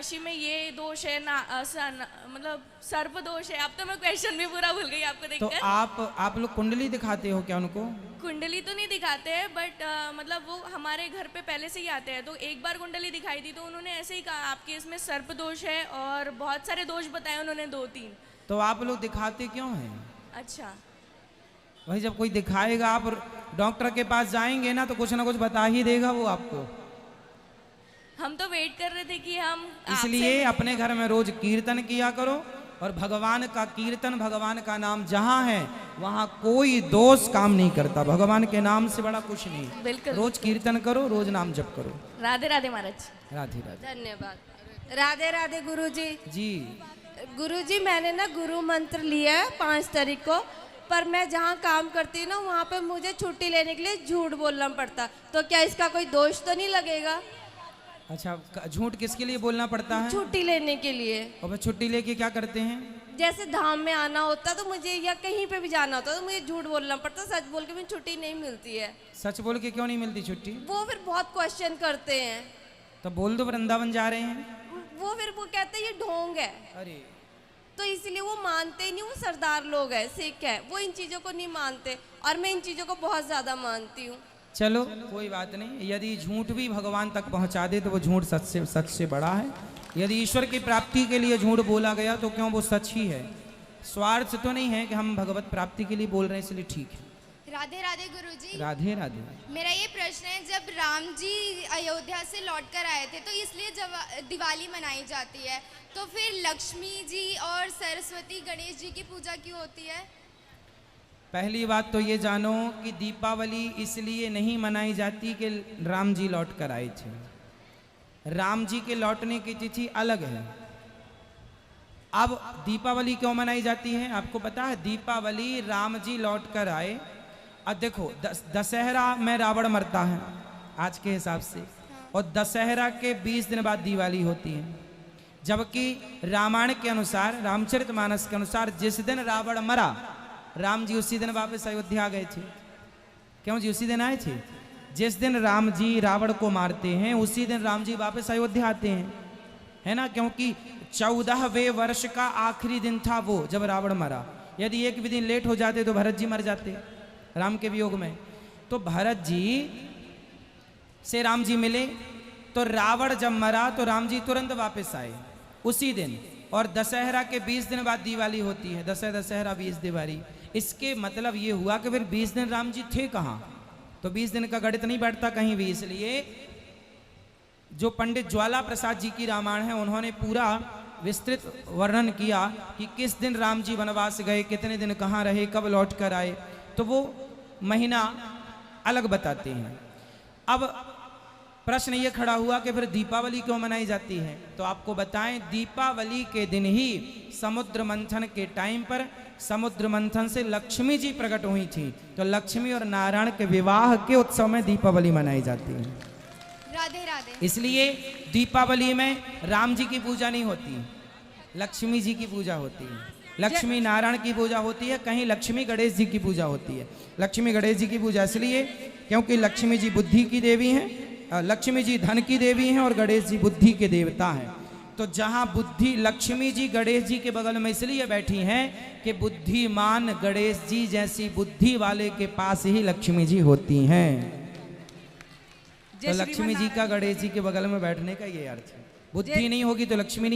राशि में ये दोष है ना, मतलब सर्प दोष है। अब तो मैं क्वेश्चन भी पूरा भूल गई आपको तो देखकर। आप लोग कुंडली दिखाते हो क्या उनको? कुंडली तो नहीं दिखाते हैं, बट मतलब वो हमारे घर पे पहले से ही आते हैं। तो एक बार कुंडली दिखाई थी तो उन्होंने ऐसे ही कहा आपके इसमें सर्प दोष है, और बहुत सारे दोष बताए उन्होंने, 2-3। तो आप लोग दिखाते क्यों हैं? अच्छा। भाई जब कोई दिखाएगा, आप डॉक्टर के पास जाएंगे ना तो कुछ ना कुछ बता ही देगा वो आपको। हम तो वेट कर रहे थे कि हम इसलिए अपने घर में रोज कीर्तन किया करो, और भगवान का कीर्तन, भगवान का नाम जहाँ है वहाँ कोई दोष काम नहीं करता। भगवान के नाम से बड़ा कुछ नहीं। बिल्कुल। रोज कीर्तन करो, रोज नाम जप करो। राधे राधे महाराज। राधे राधे। धन्यवाद। राधे राधे गुरुजी। जी गुरुजी, मैंने ना गुरु मंत्र लिया है 5 तारीख को, पर मैं जहाँ काम करती हूँ ना वहाँ पे मुझे छुट्टी लेने के लिए झूठ बोलना पड़ता। तो क्या इसका कोई दोष तो नहीं लगेगा? अच्छा, झूठ किसके लिए बोलना पड़ता है? छुट्टी लेने के लिए। और छुट्टी लेके क्या करते हैं? जैसे धाम में आना होता तो मुझे, या कहीं पे भी जाना होता तो मुझे झूठ बोलना पड़ता। सच बोल के मुझे छुट्टी नहीं मिलती है। सच बोल के क्यों नहीं मिलती छुट्टी? वो फिर बहुत क्वेश्चन करते हैं। तो बोल दो वृंदावन जा रहे हैं। वो फिर वो कहते हैं ये ढोंग है, अरे तो इसलिए वो मानते ही नहीं। वो सरदार लोग हैं, सिख है, वो इन चीज़ों को नहीं मानते, और मैं इन चीज़ों को बहुत ज़्यादा मानती हूँ। चलो कोई बात नहीं। यदि झूठ भी भगवान तक पहुंचा दे तो वो झूठ सच से बड़ा है। यदि ईश्वर की प्राप्ति के लिए झूठ बोला गया तो क्यों, वो सच ही है। स्वार्थ तो नहीं है कि हम भगवत प्राप्ति के लिए बोल रहे हैं, इसलिए ठीक है। राधे राधे गुरुजी। राधे राधे। मेरा ये प्रश्न है, जब राम जी अयोध्या से लौट कर आए थे तो इसलिए जब दिवाली मनाई जाती है, तो फिर लक्ष्मी जी और सरस्वती गणेश जी की पूजा क्यों होती है? पहली बात तो ये जानो कि दीपावली इसलिए नहीं मनाई जाती कि राम जी लौट कर आए थे। राम जी के लौटने की तिथि अलग है। अब दीपावली क्यों मनाई जाती है आपको पता है? दीपावली राम जी लौट कर आए। अब देखो, दशहरा में रावण मरता है आज के हिसाब से, और दशहरा के 20 दिन बाद दिवाली होती है। जबकि रामायण के अनुसार, रामचरितमानस के अनुसार, जिस दिन रावण मरा राम जी उसी दिन वापस अयोध्या गए थे। क्यों जी? उसी दिन आए थे। जिस दिन राम जी रावण को मारते हैं उसी दिन राम जी वापस अयोध्या आते हैं, है ना? क्योंकि 14वें वर्ष का आखिरी दिन था वो, जब रावण मरा। यदि एक भी दिन लेट हो जाते तो भरत जी मर जाते राम के वियोग में। तो भरत जी से राम जी मिले, तो रावण जब मरा तो राम जी तुरंत वापस आए उसी दिन। और दशहरा के 20 दिन बाद दिवाली होती है। दशहरा 20 दिवाली। इसके मतलब ये हुआ कि फिर 20 दिन राम जी थे कहाँ? तो 20 दिन का गणित नहीं बैठता कहीं भी। इसलिए जो पंडित ज्वाला प्रसाद जी की रामायण है उन्होंने पूरा विस्तृत वर्णन किया कि किस दिन राम जी वनवास गए, कितने दिन कहाँ रहे, कब लौट कर आए, तो वो महीना अलग बताते हैं। अब प्रश्न ये खड़ा हुआ कि फिर दीपावली क्यों मनाई जाती है? तो आपको बताएं, दीपावली के दिन ही समुद्र मंथन के टाइम पर समुद्र मंथन से लक्ष्मी जी प्रकट हुई थी। तो लक्ष्मी और नारायण के विवाह के उत्सव में दीपावली मनाई जाती है। राधे राधे। इसलिए दीपावली में राम जी की पूजा नहीं होती, लक्ष्मी जी की पूजा होती है। लक्ष्मी नारायण की पूजा होती है, कहीं लक्ष्मी गणेश जी की पूजा होती है। लक्ष्मी गणेश जी की पूजा इसलिए क्योंकि लक्ष्मी जी बुद्धि की देवी हैं, लक्ष्मी जी धन की देवी हैं, और गणेश जी बुद्धि के देवता हैं। तो जहां बुद्धि, लक्ष्मी जी गणेश जी के बगल में इसलिए बैठी हैं कि बुद्धिमान गणेश जी जैसी बुद्धि वाले के पास ही लक्ष्मी जी होती हैं। तो लक्ष्मी जी का गणेश जी के बगल में बैठने का ये अर्थ है। बुद्धि नहीं होगी तो लक्ष्मी नहीं